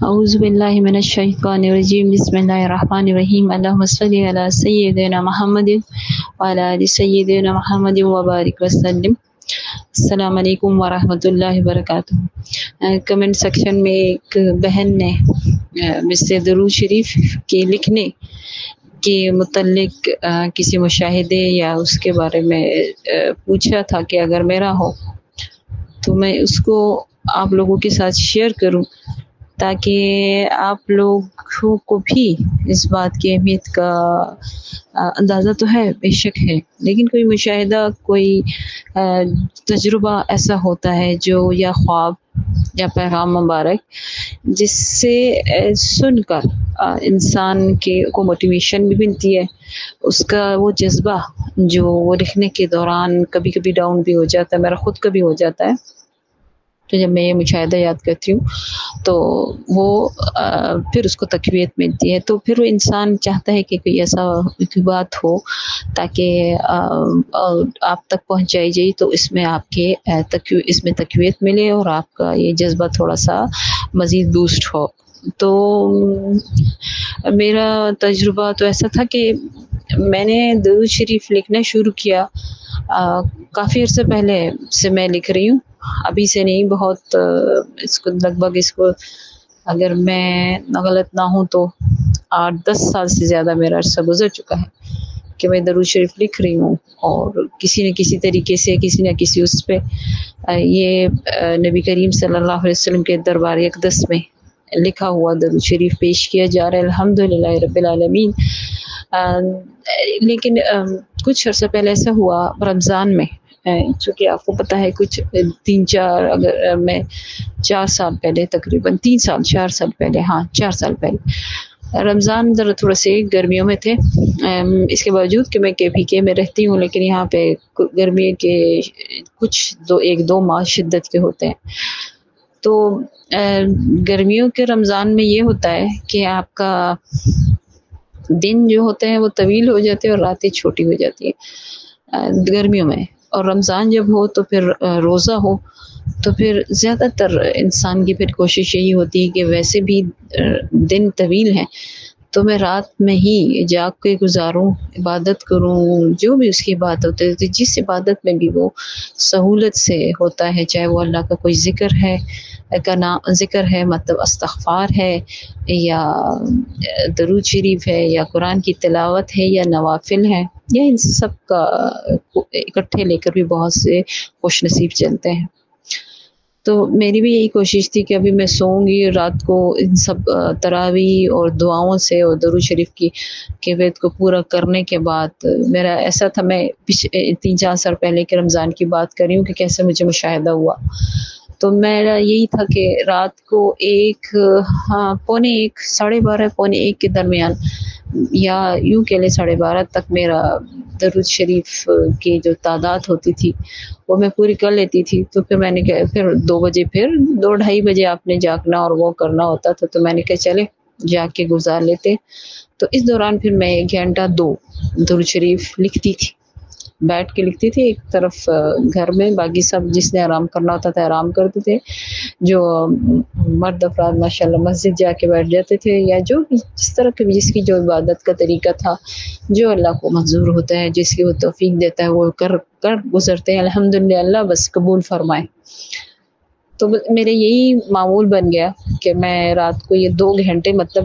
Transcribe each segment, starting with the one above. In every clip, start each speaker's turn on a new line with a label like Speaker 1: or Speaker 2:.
Speaker 1: اعوذ باللہ من الشیطان الرجیم بسم اللہ الرحمن الرحیم اللہم صلی علی سیدنا محمد وعلی آل سیدنا محمد وبارک وسلم۔ السلام علیکم ورحمۃ اللہ وبرکاتہ۔ کمنٹ سیکشن میں ایک بہن نے مجھ سے درود شریف کے لکھنے کے متعلق کسی مشاہدے یا اس کے بارے میں پوچھا تھا کہ اگر میرا ہو تو میں اس کو آپ لوگوں کے ساتھ شیئر کروں، تاکہ آپ لوگوں کو بھی اس بات کی اہمیت کا اندازہ تو ہے، بے شک ہے، لیکن کوئی مشاہدہ، کوئی تجربہ ایسا ہوتا ہے جو یا خواب یا پیغام مبارک جس سے سن کر انسان کے کو موٹیویشن بھی ملتی ہے، اس کا وہ جذبہ جو وہ لکھنے کے دوران کبھی کبھی ڈاؤن بھی ہو جاتا ہے، میرا خود کبھی ہو جاتا ہے، تو جب میں یہ مشاہدہ یاد کرتی ہوں تو وہ پھر اس کو تقویت ملتی ہے، تو پھر وہ انسان چاہتا ہے کہ کوئی ایسا کوئی بات ہو تاکہ آپ تک پہنچائی جائے، تو اس میں آپ کے اس میں تقویت ملے اور آپ کا یہ جذبہ تھوڑا سا مزید بوسٹ ہو۔ تو میرا تجربہ تو ایسا تھا کہ میں نے درود شریف لکھنا شروع کیا کافی عرصے پہلے سے میں لکھ رہی ہوں، ابھی سے نہیں، بہت اس کو لگ بھگ اس کو اگر میں غلط نہ ہوں تو 8-10 سال سے زیادہ میرا عرصہ گزر چکا ہے کہ میں درود شریف لکھ رہی ہوں، اور کسی نہ کسی طریقے سے کسی نہ کسی اس پہ یہ نبی کریم صلی اللہ علیہ وسلم کے دربار اقدس میں لکھا ہوا درود شریف پیش کیا جا رہا ہے، الحمدللہ رب العالمین۔ لیکن کچھ عرصہ پہلے ایسا ہوا رمضان میں، چونکہ آپ کو پتہ ہے کچھ 3-4 اگر میں 4 سال پہلے تقریباً 4 سال پہلے، 4 سال پہلے رمضان ذرا تھوڑا سے گرمیوں میں تھے، اس کے باوجود کہ میں KPK میں رہتی ہوں، لیکن یہاں پہ گرمی کے کچھ 1-2 ماہ شدت کے ہوتے ہیں، تو گرمیوں کے رمضان میں یہ ہوتا ہے کہ آپ کا دن جو ہوتے ہیں وہ طویل ہو جاتے ہیں اور راتیں چھوٹی ہو جاتی ہیں گرمیوں میں، اور رمضان جب ہو تو پھر روزہ ہو تو پھر زیادہ تر انسان کی پھر کوشش یہی ہوتی ہے کہ ویسے بھی دن طویل ہیں تو میں رات میں ہی جاگ کے گزاروں، عبادت کروں، جو بھی اس کی بات ہوتی ہے، جس عبادت میں بھی وہ سہولت سے ہوتا ہے، چاہے وہ اللہ کا کوئی ذکر ہے، مطلب استغفار ہے، یا درود شریف ہے، یا قرآن کی تلاوت ہے، یا نوافل ہے، یا ان سب کا اکٹھے لے کر بھی بہت سے خوش نصیب چلتے ہیں۔ تو میری بھی یہی کوشش تھی کہ ابھی میں سوؤں گی رات کو ان سب تراویح اور دعاؤں سے اور درود شریف کی کیفیت کو پورا کرنے کے بعد میرا ایسا تھا، میں 3-4 سال پہلے کے رمضان کی بات کر رہی ہوں کہ کیسے مجھے مشاہدہ ہوا، تو میرا یہی تھا کہ رات کو 1:15 12:30 کے درمیان، یا یوں کہ لے 12:30 تک میرا درود شریف کی جو تعداد ہوتی تھی وہ میں پوری کر لیتی تھی، تو پھر میں نے کہا پھر 2 بجے، پھر 2-2:30 بجے آپ نے جاگنا اور وہ کرنا ہوتا تھا، تو میں نے کہا چلے جاگ کے گزار لیتے، تو اس دوران پھر میں 1 گھنٹہ 2 درود شریف لکھتی تھی، بیٹھ کے لکھتی تھی ایک طرف گھر میں، باقی سب جس نے آرام کرنا ہوتا تھا آرام کرتے تھے، جو مرد افراد ماشاءاللہ مسجد جا کے بیٹھ جاتے تھے، یا جو جس طرح کے جس کی جو عبادت کا طریقہ تھا، جو اللہ کو منظور ہوتا ہے، جس کی وہ توفیق دیتا ہے وہ کر گزرتے ہیں، الحمدللہ، اللہ بس قبول فرمائے۔ تو میرے یہی معمول بن گیا کہ میں رات کو یہ 2 گھنٹے مطلب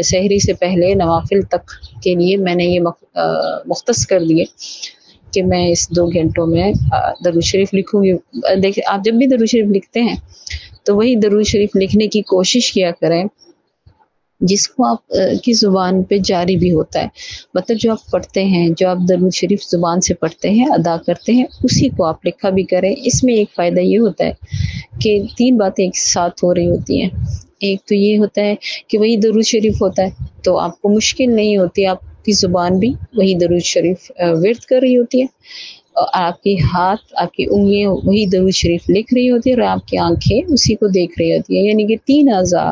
Speaker 1: سحری سے پہلے نوافل تک کے لیے میں نے یہ مختص کر دیے کہ میں اس 2 گھنٹوں میں درود شریف لکھوں گی۔ دیکھیں، آپ جب بھی درود شریف لکھتے ہیں تو وہی درود شریف لکھنے کی کوشش کیا کریں جس کو آپ کی زبان پہ جاری بھی ہوتا ہے، مطلب جو آپ پڑھتے ہیں، جو آپ درود شریف زبان سے پڑھتے ہیں، ادا کرتے ہیں، اسی کو آپ لکھا بھی کریں۔ اس میں ایک فائدہ یہ ہوتا ہے کہ 3 باتیں ایک ساتھ ہو رہی ہوتی ہیں۔ ایک تو یہ ہوتا ہے کہ وہی درود شریف ہوتا ہے تو آپ کو مشکل نہیں ہوتی، آپ کی زبان بھی وہی درود شریف ورد کر رہی ہوتی ہے، اور آپ کے ہاتھ، آپ کی انگلیاں وہی درود شریف لکھ رہی ہوتی ہے، اور آپ کی آنکھیں اسی کو دیکھ رہی ہوتی ہیں، یعنی کہ 3 اعضاء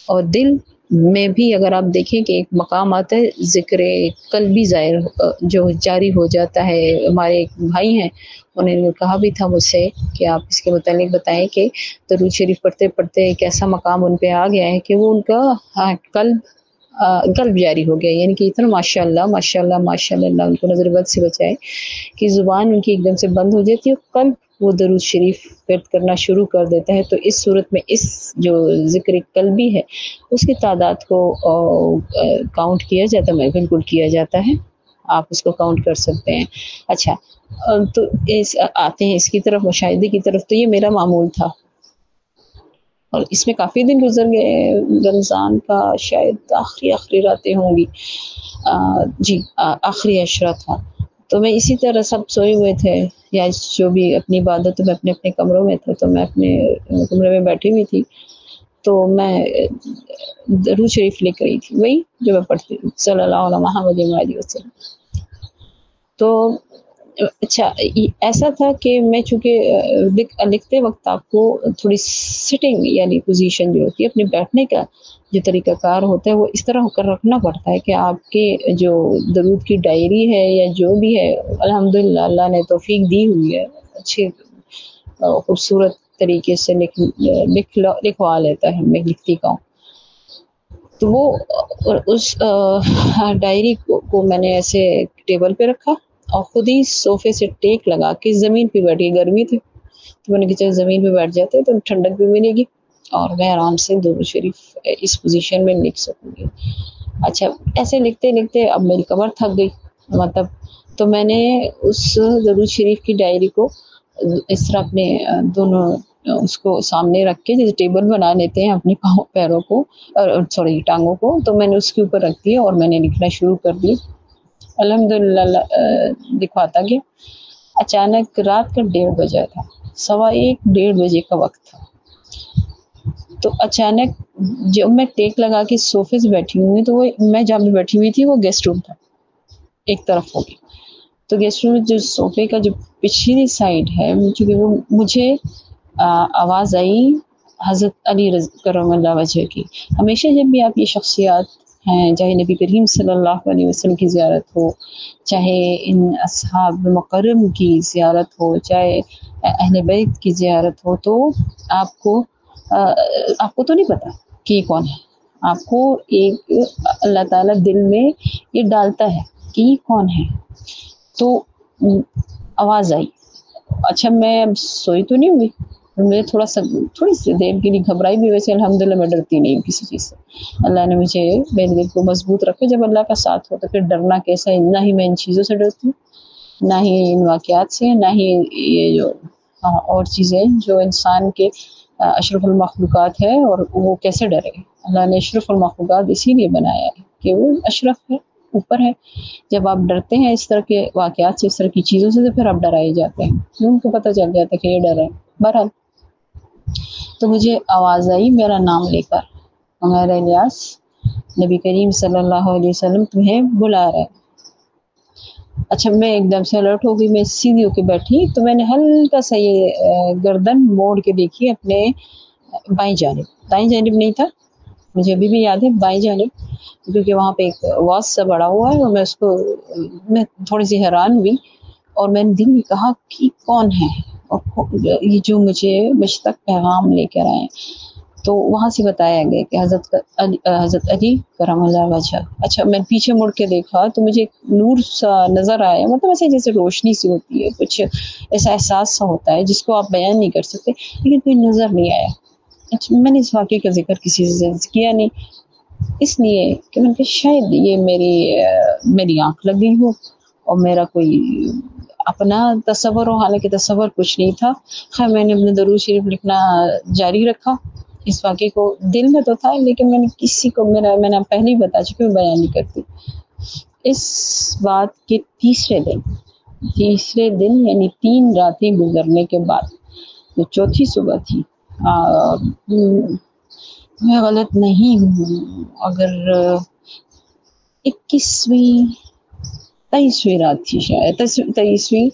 Speaker 1: اور دل میں بھی اگر آپ دیکھیں کہ ایک مقام آتا ہے ذکر قلبی ظاہر جو جاری ہو جاتا ہے. ہمارے ایک بھائی ہیں، انہوں نے کہا بھی تھا مجھ سے کہ آپ اس کے متعلق بتائیں کہ درود شریف پڑھتے پڑھتے ایک ایسا مقام ان پہ آ گیا ہے کہ وہ ان کا قلب جاری ہو گیا، یعنی کہ اتنا ماشاء اللہ ماشاء اللہ ماشاء اللہ، ان کو نظر بد سے بچائے کہ زبان ان کی ایک دم سے بند ہو جاتی ہے، قلب وہ درود شریف ورد کرنا شروع کر دیتا ہے. تو اس صورت میں اس جو ذکر قلبی ہے اس کی تعداد کو کاؤنٹ کیا جاتا ہے، بالکل کیا جاتا ہے، آپ اس کو کاؤنٹ کر سکتے ہیں. اچھا تو آتے ہیں اس کی طرف، مشاہدے کی طرف. تو یہ میرا معمول تھا اور اس میں کافی دن گزر گئے. رمضان کا شاید آخری راتیں ہوں گی، جی آخری عشرہ تھا. تو میں اسی طرح سب سوئے ہوئے تھے یا جو بھی اپنی عبادت میں اپنے اپنے کمروں میں تھے، تو میں اپنے کمرے میں بیٹھی ہوئی تھی. تو میں درود شریف لکھ رہی تھی، وہی جو میں پڑھتی ہوں صلی اللہ علیہ محمد علیہ وسلم. تو اچھا ایسا تھا کہ میں چونکہ لکھتے وقت آپ کو تھوڑی سٹنگ یعنی پوزیشن جو ہوتی ہے، اپنے بیٹھنے کا جو طریقہ کار ہوتا ہے وہ اس طرح ہو کر رکھنا پڑتا ہے کہ آپ کے جو درود کی ڈائری ہے یا جو بھی ہے، الحمدللہ اللہ نے توفیق دی ہوئی ہے، اچھے خوبصورت طریقے سے لکھوا لیتا ہے، میں لکھتی کا ہوں. تو وہ اس ڈائری کو میں نے ایسے ٹیبل پہ رکھا اور خود ہی صوفے سے ٹیک لگا کے زمین پہ بیٹھی. گرمی تھی تو میں نے کہا زمین پہ بیٹھ جاتے تو ٹھنڈک بھی ملے گی اور میں آرام سے درود شریف اس پوزیشن میں لکھ سکوں گی. اچھا ایسے لکھتے لکھتے اب میری کمر تھک گئی مطلب، تو میں نے اس درود شریف کی ڈائری کو اس طرح اپنے دونوں اس کو سامنے رکھ کے جیسے ٹیبل بنا لیتے ہیں اپنی پیروں کو سوری ٹانگوں کو، تو میں نے اس کے اوپر رکھ دیا اور میں نے لکھنا شروع کر دی. الحمدللہ لکھواتا گیا. اچانک رات کا 1:30 بجا تھا، 1:15 بجے کا وقت تھا. تو اچانک جب میں ٹیک لگا کے صوفے سے بیٹھی ہوئی تو وہ میں جہاں پہ بیٹھی ہوئی تھی وہ گیسٹ روم تھا ایک طرف ہو گئی. تو گیسٹ روم جو صوفے کا جو پچھلی سائڈ ہے، چونکہ وہ مجھے آواز آئی حضرت علی کرم اللہ وجہ کی. ہمیشہ جب بھی آپ یہ شخصیات ہیں، چاہے نبی کریم صلی اللہ علیہ وسلم کی زیارت ہو، چاہے ان اصحاب مکرم کی زیارت ہو، چاہے اہل بیت کی زیارت ہو، تو آپ کو تو نہیں پتا کہ یہ کون ہے. آپ کو ایک اللہ تعالیٰ دل میں یہ ڈالتا ہے کہ یہ کون ہے. تو آواز آئی. اچھا میں سوئی تو نہیں ہوئی، میں تھوڑی سی دیر کے لیے گھبرائی بھی. ویسے الحمدللہ میں ڈرتی نہیں ہوں کسی چیز سے، اللہ نے مجھے میرے دل کو مضبوط رکھا. جب اللہ کا ساتھ ہو تو پھر ڈرنا کیسا ہے. نہ ہی میں ان چیزوں سے ڈرتی ہوں، نہ ہی ان واقعات سے، نہ ہی یہ جو اور چیزیں جو انسان کے اشرف المخلوقات ہے اور وہ کیسے ڈرے. اللہ نے اشرف المخلوقات اسی لیے بنایا ہے کہ وہ اشرف ہے، اوپر ہے. جب آپ ڈرتے ہیں اس طرح کے واقعات سے، اس طرح کی چیزوں سے، تو پھر آپ ڈرائے جاتے ہیں، ان کو پتہ چل جاتا ہے کہ یہ ڈر ہے. بہرحال تو مجھے آواز آئی میرا نام لے کر، ہمارا الیاس، نبی کریم صلی اللہ علیہ وسلم تمہیں بلا رہا ہے. اچھا میں ایک دم سے الرٹ ہو گئی، میں سیدھی ہو کے بیٹھی. تو میں نے ہلکا سا یہ گردن موڑ کے دیکھی اپنے بائیں جانب. دائیں جانب نہیں تھا، مجھے ابھی بھی یاد ہے بائیں جانب، کیونکہ وہاں پہ ایک واس سا بڑا ہوا ہے. اور میں تھوڑی سی حیران ہوئی اور میں نے دل میں کہا کہ کون ہے اور یہ جو مجھ تک پیغام لے کر آئے. تو وہاں سے بتایا گیا کہ حضرت علی کرم اللہ وجہ. اچھا میں پیچھے مڑ کے دیکھا تو مجھے ایک نور سا نظر آیا، مطلب ایسے جیسے روشنی سی ہوتی ہے، کچھ ایسا احساس سا ہوتا ہے جس کو آپ بیان نہیں کر سکتے، لیکن کوئی نظر نہیں آیا. اچھا میں نے اس واقعے کا ذکر کسی سے کیا نہیں، اس لیے کہ میں نے کہا شاید یہ میری آنکھ لگ گئی ہو اور میرا کوئی اپنا تصور ہو، حالانکہ تصور کچھ نہیں تھا. خیر میں نے اپنے درود شریف لکھنا جاری رکھا. اس واقعے کو دل میں تو تھا لیکن میں نے کسی کو میں نے پہلے ہی بتا چکی، میں بیان نہیں کرتی. اس بات کے تیسرے دن یعنی 3 راتیں گزرنے کے بعد جو چوتھی صبح تھی، میں غلط نہیں ہوں اگر 23ویں رات تھی، شاید 23ویں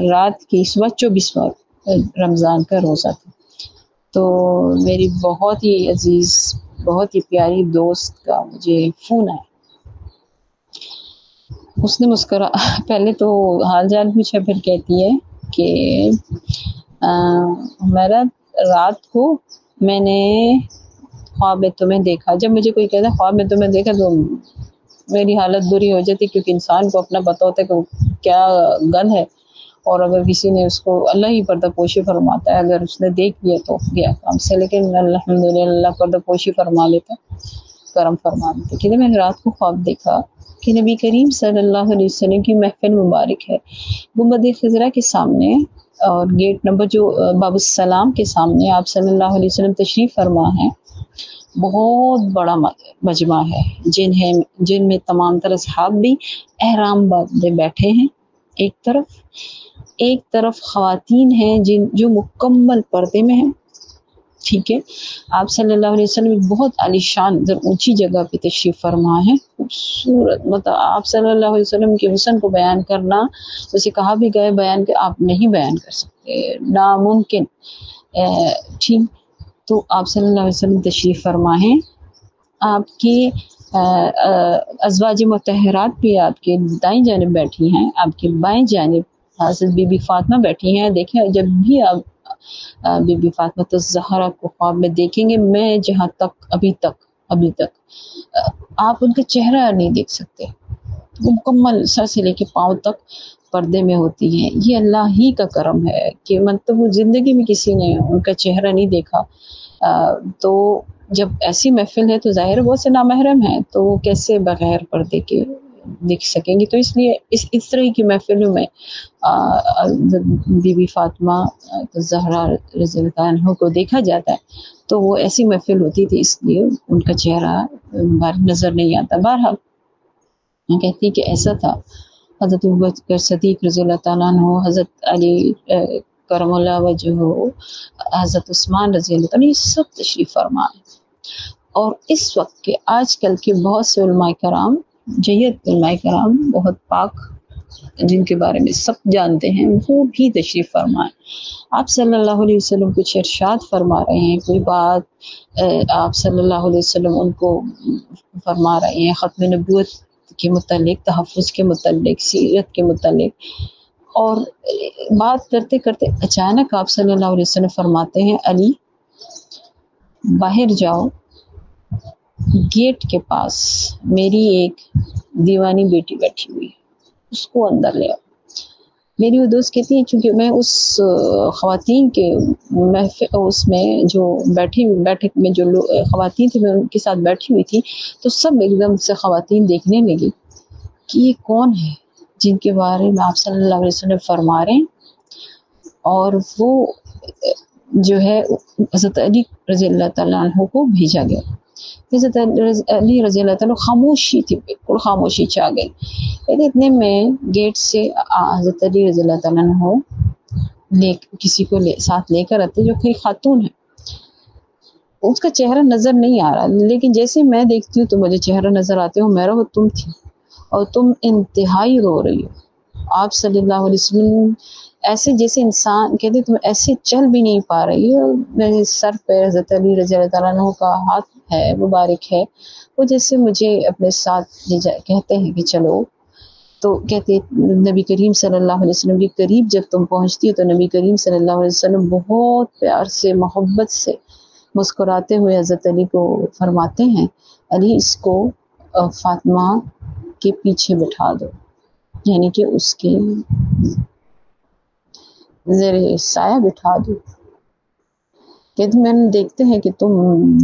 Speaker 1: رات کی صبح 24واں رمضان کا روزہ تھا. تو میری بہت ہی عزیز بہت ہی پیاری دوست کا مجھے فون آیا. اس نے مسکرا پہلے تو حال جان پوچھا، پھر کہتی ہے کہ میرا رات کو میں نے خواب میں تمہیں دیکھا. جب مجھے کوئی کہتا ہے خواب میں تمہیں دیکھا تو میری حالت بری ہو جاتی، کیونکہ انسان کو اپنا پتہ ہوتا ہے کہ کیا گن ہے، اور اگر کسی نے اس کو اللہ ہی پردہ پوشی فرماتا ہے، اگر اس نے دیکھ لیا تو گیا کام سے. لیکن الحمدللہ اللہ پردہ پوشی فرما لیتا، کرم فرما لیتا. کہ میں نے رات کو خواب دیکھا کہ نبی کریم صلی اللہ علیہ وسلم کی محفل مبارک ہے گنبد خضرا کے سامنے، اور گیٹ نمبر جو باب السلام کے سامنے آپ صلی اللہ علیہ وسلم تشریف فرما ہے. بہت بڑا مجمع ہے، جن میں تمام تر اصحاب بھی احرام باندھے بیٹھے ہیں. ایک طرف خواتین ہیں جو مکمل پردے میں ہیں. ٹھیک ہے، آپ صلی اللہ علیہ وسلم بہت عالی شان اونچی جگہ پہ تشریف فرما ہے. خوبصورت، مطلب آپ صلی اللہ علیہ وسلم کے حسن کو بیان کرنا، اسے کہا بھی گئے بیان کہ آپ نہیں بیان کر سکتے، ناممکن. ٹھیک، تو آپ صلی اللہ علیہ وسلم تشریف فرما ہیں. آپ کی ازواج مطہرات بھی آپ کے دائیں جانب بیٹھی ہیں، آپ کے بائیں جانب حضرت بی بی فاطمہ بیٹھی ہیں. دیکھیں، جب بھی آپ بی بی فاطمہ الزہرا کو خواب میں دیکھیں گے، میں جہاں تک ابھی تک آپ ان کا چہرہ نہیں دیکھ سکتے. وہ مکمل سر سے لے کے پاؤں تک پردے میں ہوتی ہیں. یہ اللہ ہی کا کرم ہے کہ مطلب وہ زندگی میں کسی نے ان کا چہرہ نہیں دیکھا. تو جب ایسی محفل ہے تو ظاہر بہت سے نامحرم ہیں، تو وہ کیسے بغیر پردے کے دیکھ سکیں گے. تو اس لیے اس طرح کی محفلوں میں بی بی فاطمہ زہرا رضی اللہ عنہ کو دیکھا جاتا ہے. تو وہ ایسی محفل ہوتی تھی، اس لیے ان کا چہرہ نظر نہیں آتا. بہرحال کہتی کہ ایسا تھا. حضرت ابوبکر صدیق رضی اللہ تعالیٰ عنہ، حضرت علی کرم اللہ وجہہ، حضرت عثمان رضی اللہ عنہ، یہ سب تشریف فرما ہے. اور اس وقت کے آج کل کے بہت سے علماء کرام، جید علماء کرام، بہت پاک، جن کے بارے میں سب جانتے ہیں، وہ بھی تشریف فرما ہے. آپ صلی اللہ علیہ وسلم کچھ ارشاد فرما رہے ہیں، کوئی بات آپ صلی اللہ علیہ وسلم ان کو فرما رہے ہیں ختم نبوت کے متعلق، تحفظ کے متعلق، سیرت کے متعلق. اور بات کرتے کرتے اچانک آپ صلی اللہ علیہ وسلم فرماتے ہیں، علی باہر جاؤ، گیٹ کے پاس میری ایک دیوانی بیٹی بیٹھی ہوئی ہے، اس کو اندر لے آؤ. میری وہ دوست کہتی ہے چونکہ میں اس خواتین کے اس میں جو بیٹھک میں جو خواتین تھیں، میں ان کے ساتھ بیٹھی ہوئی تھی، تو سب ایک دم سے خواتین دیکھنے لگی کہ یہ کون ہے جن کے بارے میں آپ صلی اللہ علیہ وسلم فرما رہے ہیں. اور وہ جو ہے حضرت علی رضی اللہ تعالیٰ عنہ کو بھیجا گیا. حضرت علی رضی اللہ تعالیٰ خاموشی تھی، بالکل خاموشی چھا گئی. اتنے میں گیٹ سے حضرت علی رضی اللہ تعالیٰ عنہ کسی کو ساتھ لے کر آتے، جو کوئی خاتون ہے. اس کا چہرہ نظر نہیں آ رہا، لیکن جیسے میں دیکھتی ہوں تو مجھے چہرہ نظر آتے ہو. میرا وہ تم تھی، اور تم انتہائی رو رہی ہو. آپ صلی اللہ علیہ وسلم ایسے جیسے انسان کہتے تم ایسے چل بھی نہیں پا رہی ہو. میرے سر پہ حضرت علی رضی اللہ تعالیٰ عنہ کا ہاتھ ہے، مبارک ہے، وہ جیسے مجھے اپنے ساتھ کہتے ہیں کہ چلو. تو کہتے نبی کریم صلی اللہ علیہ وسلم کے قریب جب تم پہنچتی ہو تو نبی کریم صلی اللہ علیہ وسلم بہت پیار سے، محبت سے مسکراتے ہوئے حضرت علی کو فرماتے ہیں، علی اس کو فاطمہ کے پیچھے بٹھا دو، یعنی کہ اس کے زیر سایہ بٹھا دو. کہتے میں نے دیکھتے ہیں کہ تم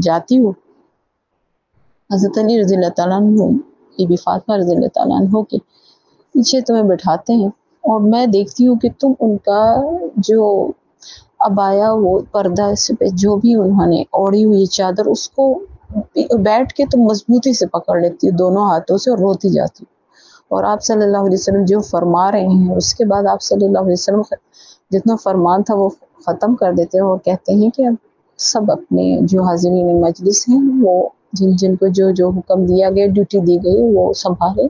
Speaker 1: جاتی ہو، حضرت علی رضی اللہ تعالیٰ عنہ بی بی فاطمہ رضی اللہ تعالیٰ عنہ کے پیچھے تمہیں بٹھاتے ہیں، اور میں دیکھتی ہوں کہ تم ان کا جو عبایا، وہ پردہ پہ جو بھی انہوں نے اوڑھی ہوئی چادر، اس کو بیٹھ کے تم مضبوطی سے پکڑ لیتی ہو دونوں ہاتھوں سے اور روتی جاتی ہو. اور آپ صلی اللہ علیہ وسلم جو فرما رہے ہیں، اس کے بعد آپ صلی اللہ علیہ وسلم جتنا فرمان تھا وہ ختم کر دیتے ہیں، اور کہتے ہیں کہ اب سب اپنے جو حاضرین مجلس ہیں، وہ جن کو جو حکم دیا گیا، ڈیوٹی دی گئی، وہ سنبھالے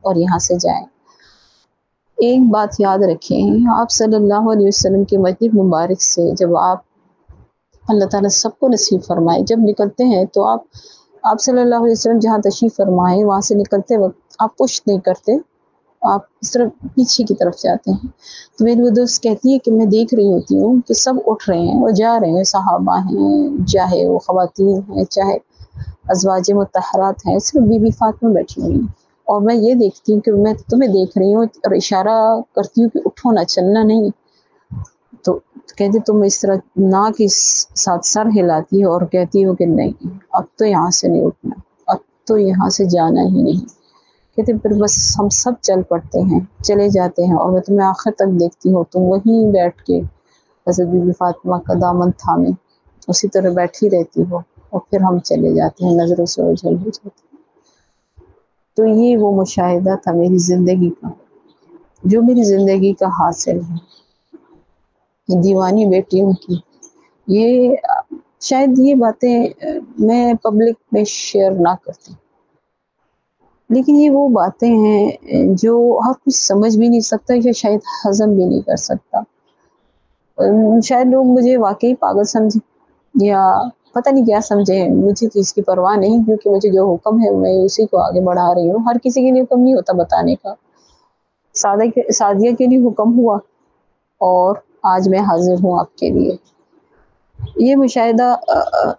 Speaker 1: اور یہاں سے جائیں. ایک بات یاد رکھیں، آپ صلی اللہ علیہ وسلم کے مجلس مبارک سے جب آپ اللہ تعالیٰ سب کو نصیب فرمائے. جب نکلتے ہیں تو آپ صلی اللہ علیہ وسلم جہاں تشریف فرمائے وہاں سے نکلتے وقت آپ پش نہیں کرتے، آپ اس طرح پیچھے کی طرف جاتے ہیں. تو میری وہ دوست کہتی ہے کہ میں دیکھ رہی ہوتی ہوں کہ سب اٹھ رہے ہیں اور جا رہے ہیں، صحابہ ہیں، چاہے وہ خواتین ہیں، چاہے ازواج مطہرات ہیں، صرف بی بی فاطمہ بیٹھی ہوئی ہیں. اور میں یہ دیکھتی ہوں کہ میں تمہیں دیکھ رہی ہوں اور اشارہ کرتی ہوں کہ اٹھو نہ، چلنا نہیں. تو کہتی تم اس طرح ناک کے ساتھ سر ہلاتی ہو اور کہتی ہو کہ نہیں اب تو یہاں سے نہیں اٹھنا، اب تو یہاں سے جانا ہی نہیں. کہتے پھر بس ہم سب چل پڑتے ہیں، چلے جاتے ہیں، اور میں تمہیں آخر تک دیکھتی ہوں تم وہیں بیٹھ کے حضرت بی بی فاطمہ کا دامن تھامے اسی طرح بیٹھی رہتی ہو، اور پھر ہم چلے جاتے ہیں، نظروں سے اوجھل ہو جاتے ہیں. تو یہ وہ مشاہدہ تھا میری زندگی کا، جو میری زندگی کا حاصل ہے. دیوانی بیٹیوں کی یہ شاید یہ باتیں میں پبلک میں شیئر نہ کرتی، لیکن یہ وہ باتیں ہیں جو ہر کچھ سمجھ بھی نہیں سکتا یا شاید ہضم بھی نہیں کر سکتا. شاید لوگ مجھے واقعی پاگل سمجھے یا پتہ نہیں کیا سمجھے، مجھے تو اس کی پرواہ نہیں، کیونکہ مجھے جو حکم ہے میں اسی کو آگے بڑھا رہی ہوں. ہر کسی کے لیے حکم نہیں ہوتا بتانے کا. سعدیہ کے لیے حکم ہوا اور آج میں حاضر ہوں آپ کے لیے. یہ مشاہدہ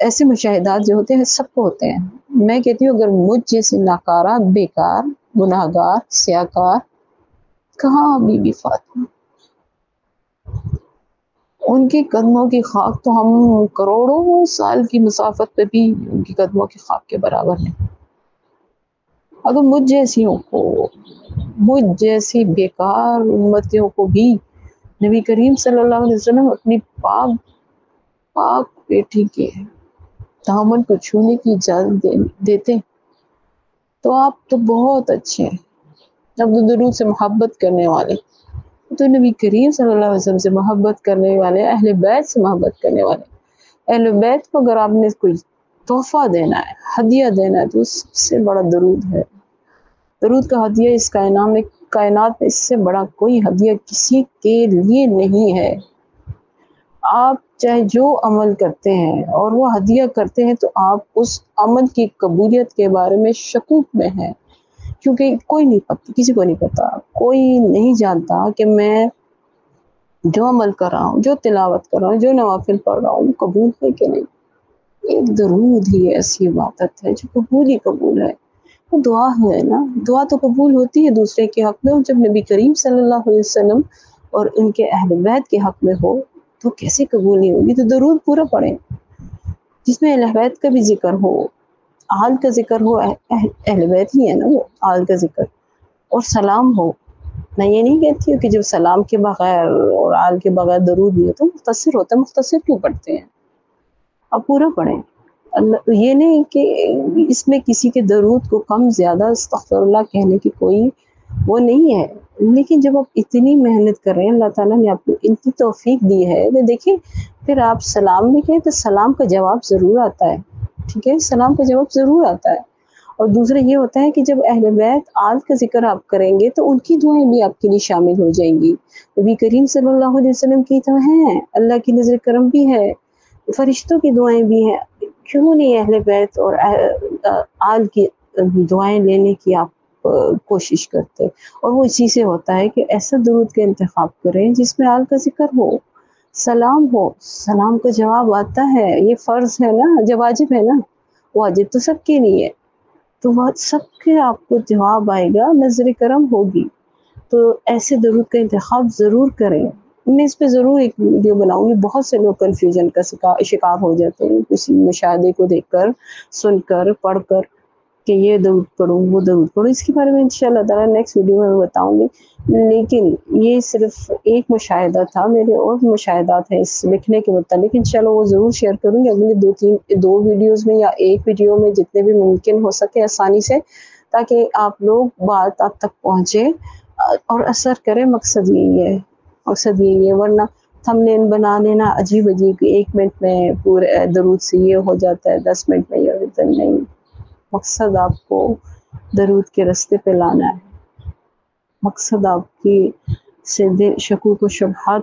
Speaker 1: ایسے مشاہدات جو ہوتے ہیں سب کو ہوتے ہیں. میں کہتی ہوں اگر مجھ جیسے ناکارہ، بیکار، گناہ گار، سیاکار کہاں بی بی فاطمہ، ان کے قدموں کی خاک تو ہم کروڑوں سال کی مسافت پہ بھی ان کی قدموں کی خاک کے برابر نہیں. اگر مجھ جیسیوں کو، مجھ جیسی بیکار امتیوں کو بھی نبی کریم صلی اللہ علیہ وسلم اپنی پاک بیٹی کے دامن کو چھونے کی اجازت دیتے تو آپ تو بہت اچھے ہیں. اب تو درود سے محبت کرنے والے، تو نبی کریم صلی اللہ علیہ وسلم سے محبت کرنے والے، اہل بیت سے محبت کرنے والے، اہل بیت کو اگر آپ نے کوئی تحفہ دینا ہے، ہدیہ دینا ہے، تو اس سے بڑا درود ہے. درود کا ہدیہ اس کائنات میں اس سے بڑا کوئی ہدیہ کسی کے لیے نہیں ہے. آپ چاہے جو عمل کرتے ہیں اور وہ ہدیہ کرتے ہیں تو آپ اس عمل کی قبولیت کے بارے میں شکوک میں ہیں، کیونکہ کوئی نہیں پتہ، کسی کو نہیں پتا، کوئی نہیں جانتا کہ میں جو عمل کر رہا ہوں، جو تلاوت کر رہا ہوں، جو نوافل پڑھ رہا ہوں، قبول ہے کہ نہیں. ایک درود ہی ایسی عبادت ہے جو قبول ہی قبول ہے. وہ دعا ہے نا، دعا تو قبول ہوتی ہے دوسرے کے حق میں، اور جب نبی کریم صلی اللہ علیہ وسلم اور ان کے اہل بیت کے حق میں ہو تو کیسے قبول نہیں ہوگی. تو درود پورا پڑھیں جس میں اہل بیت کا بھی ذکر ہو، آل کا ذکر ہو، اہل بیت ہی ہے نا وہ، آل کا ذکر، اور سلام ہو. میں یہ نہیں کہتی ہوں کہ جو سلام کے بغیر اور آل کے بغیر درود نہیں ہوتا مختصر ہوتا ہے. مختصر کیوں پڑھتے ہیں؟ اب پورا پڑھیں. یہ نہیں کہ اس میں کسی کے درود کو کم زیادہ استغفر اللہ کہنے کی کوئی وہ نہیں ہے، لیکن جب آپ اتنی محنت کر رہے ہیں، اللہ تعالیٰ نے آپ کو اتنی توفیق دی ہے تو دیکھیں پھر آپ سلام بھی کہیں تو سلام کا جواب ضرور آتا ہے. ٹھیک ہے، سلام کا جواب ضرور آتا ہے. اور دوسرا یہ ہوتا ہے کہ جب اہل بیت آل کا ذکر آپ کریں گے تو ان کی دعائیں بھی آپ کے لیے شامل ہو جائیں گی. نبی کریم صلی اللہ علیہ وسلم کی تو ہیں، اللہ کی نظر کرم بھی ہے، فرشتوں کی دعائیں بھی ہیں. کیوں نہیں اہل بیت اور آل کی دعائیں لینے کی آپ کوشش کرتے؟ اور وہ اسی سے ہوتا ہے کہ ایسا درود کا انتخاب کریں جس میں آل کا ذکر ہو، سلام ہو. سلام کا جواب آتا ہے، یہ فرض ہے نا، جب واجب ہے نا، واجب تو سب کے لیے، تو وہ سب کے آپ کو جواب آئے گا، نظر کرم ہوگی. تو ایسے درود کا انتخاب ضرور کریں. میں اس پہ ضرور ایک ویڈیو بناؤں گی. بہت سے لوگ کنفیوژن کا شکار ہو جاتے ہیں کسی مشاہدے کو دیکھ کر، سن کر، پڑھ کر کہ یہ درود پڑھوں، وہ درود پڑھوں. اس کے بارے میں انشاءاللہ تعالیٰ نیکسٹ ویڈیو میں بتاؤں گی. لیکن یہ صرف ایک مشاہدہ تھا، میرے اور مشاہدات ہیں اس لکھنے کے متعلق، انشاءاللہ وہ ضرور شیئر کروں گی اگلی دو ویڈیوز میں یا ایک ویڈیو میں، جتنے بھی ممکن ہو سکے آسانی سے، تاکہ آپ لوگ بات آپ تک پہنچے اور اثر کرے. مقصد یہی ہے، مقصد یہی ہے. ورنہ تھم نین بنا لینا عجیب عجیب، 1 منٹ میں پورے درود سے یہ ہو جاتا ہے، 10 منٹ میں یہ ہوتا ہے. نہیں، مقصد آپ کو درود کے راستے پہ لانا ہے. مقصد آپ کی سے شکوک و شبہات